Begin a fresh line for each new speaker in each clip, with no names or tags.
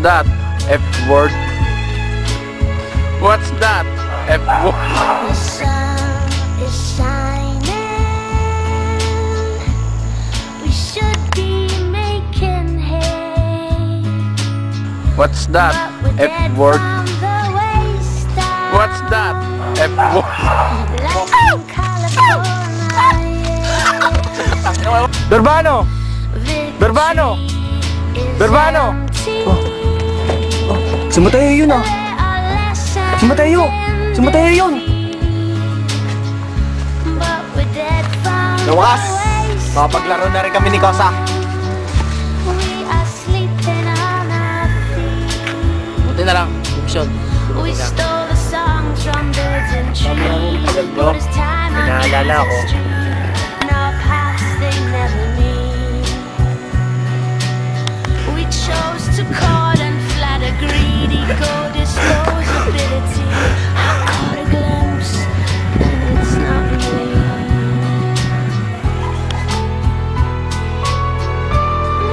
that? F word? What's that? F word?
The sun is shining. We should be making hay.
What's that? F word? What's that? F word? Berbano! Berbano! Berbano!
Si Mateo yun ah! Si Mateo! Si Mateo yun!
Lukas! Makapaglaro na rin kami ni Kosa. Buti na lang, option.
We stole the songs from birds and trees.
But as time unfolds, and our paths they never meet.
We chose to court and flatter greedy go disposability. I caught a glimpse, and it's not me.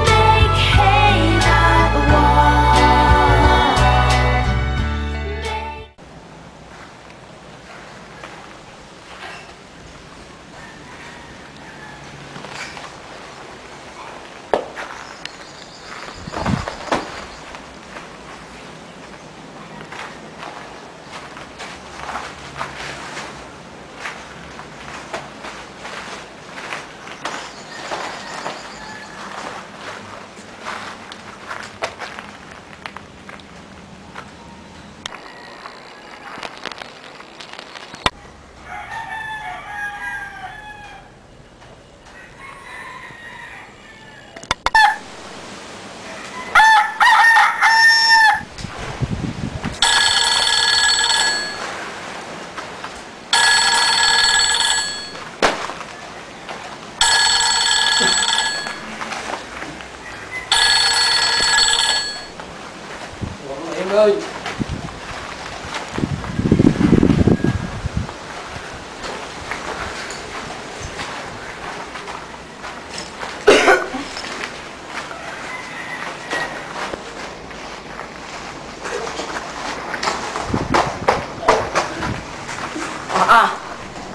Make hay that wall.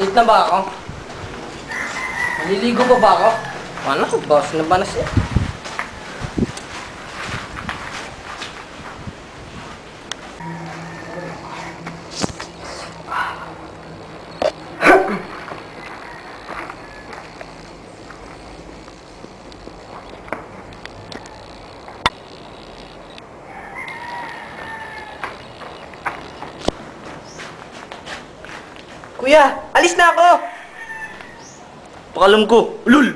Late na ba ako? Maliligo pa ba ako? Paano ko? Boss na ba na siya?
Kuya, alis na ako! Pakalam ko, ulul!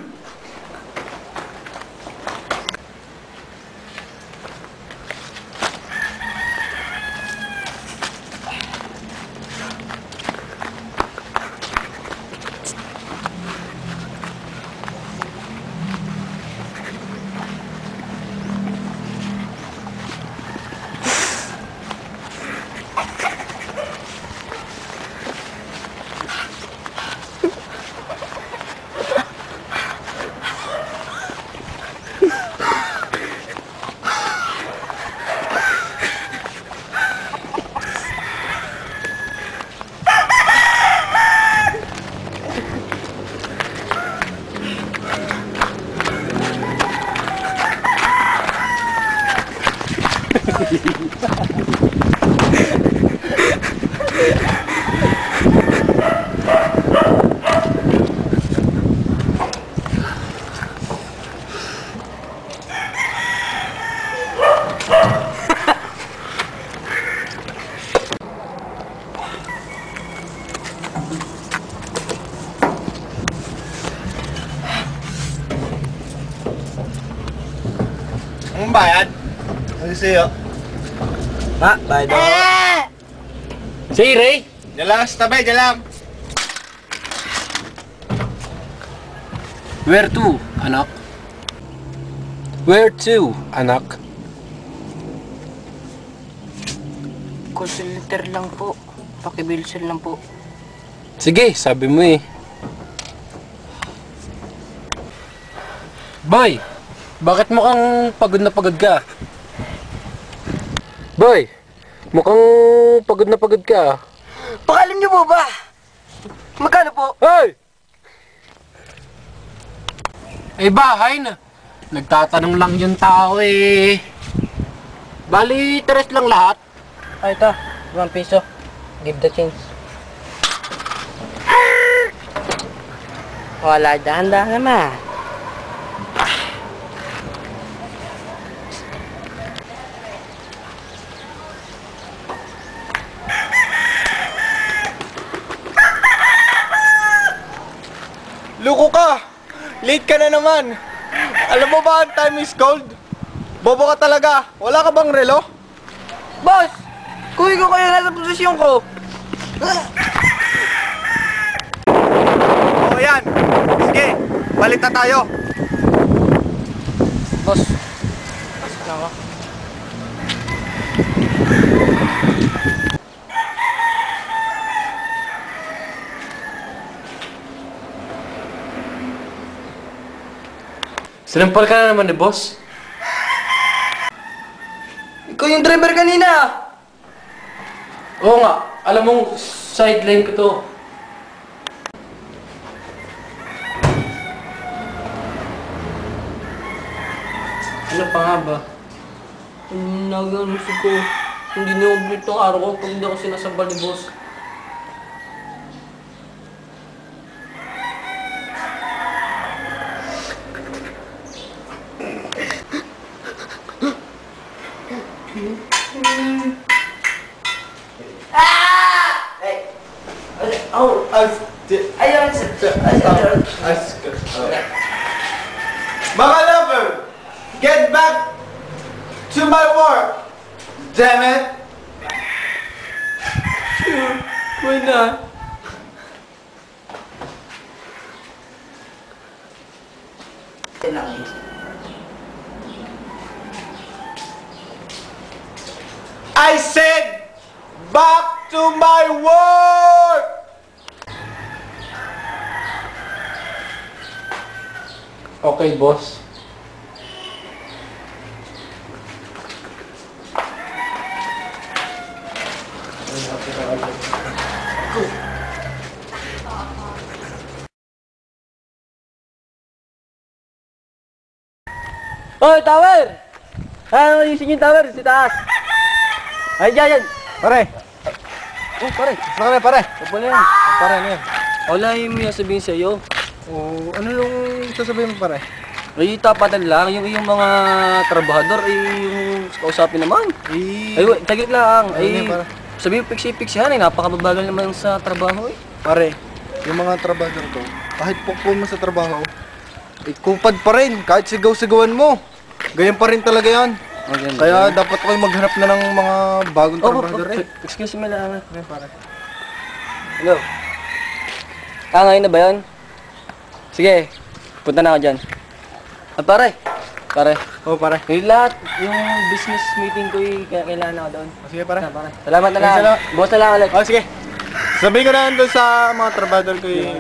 Anong bayad? Ano sa'yo?
Ha? Bayad ako.
Say, Ray! Diyan lang sa tabi, diyan lang!
Where to, anak? Where to, anak?
Call center lang po. Pakibilsan lang po.
Sige, sabi mo eh. Boy, bakit mukhang pagod na pagod ka? Boy, mukhang pagod na pagod ka.
Pakalim niyo po ba? Magkano po?
Hey! Ay bahay na. Nagtatanong lang yung tao eh. Bali, 3 lang lahat.
Ay, ito. 1 piso. Give the change. Wala, dahan-dahan naman.
Luko ka! Late ka na naman! Alam mo ba ang time is gold? Bobo ka talaga! Wala ka bang relo?
Boss! Kuwi ko kayo nasa posisyon ko.
O yan! Sige! Balik na tayo!
Boss, pasok na ako.
Sinampal ka na naman ni boss.
Ikaw yung driver kanina.
Oo nga, alam mong sideline ko to. Ano pa nga ba?
Naganusin ko. Hindi na-complete tong araw ko pag hindi ako sinasambal ni boss.
Mga lover! Get back to my work! Damn it!
Why not?
I said back to my work!
Okay, boss.
Hoy, tower! Ano ayusin yung tower? Si taas. Ay, dyan.
Pare!
Oh, pare.
Saan ka na, pare?
Upo na yan.
Pare, ano yan?
Wala yung may sabihin sa'yo.
Oh, ano yung sasabihin mo, pare?
Ay, tapatan lang. Yung mga trabahador, yung kausapin naman. Ay, wait, taglit lang.
Ano
Ay,
yan, pare?
sabi yung piksi-piksihan eh. Napakababagal naman sa trabaho eh.
Pare, yung mga trabahador ko, kahit pukpun mo sa trabaho, kupad pa rin, kahit sigaw-sigawan mo. Ganyan pa rin talaga yan.
Maganda.
Kaya dapat kayo maghanap na ng mga bagong trabahador eh.
Excuse me lang.
Ano yan, pare?
Hello? Ngayon na ba yun? Sige, punta na ako dyan. Pare.
Oh, pare.
Yung lahat, yung business meeting ko kailangan ako doon.
Sige, pare.
Pare. Salamat na lang.
Salamat.
Boss na lang ulit.
Oh, sige. Sabihin ko na doon sa mga trabahador ko yung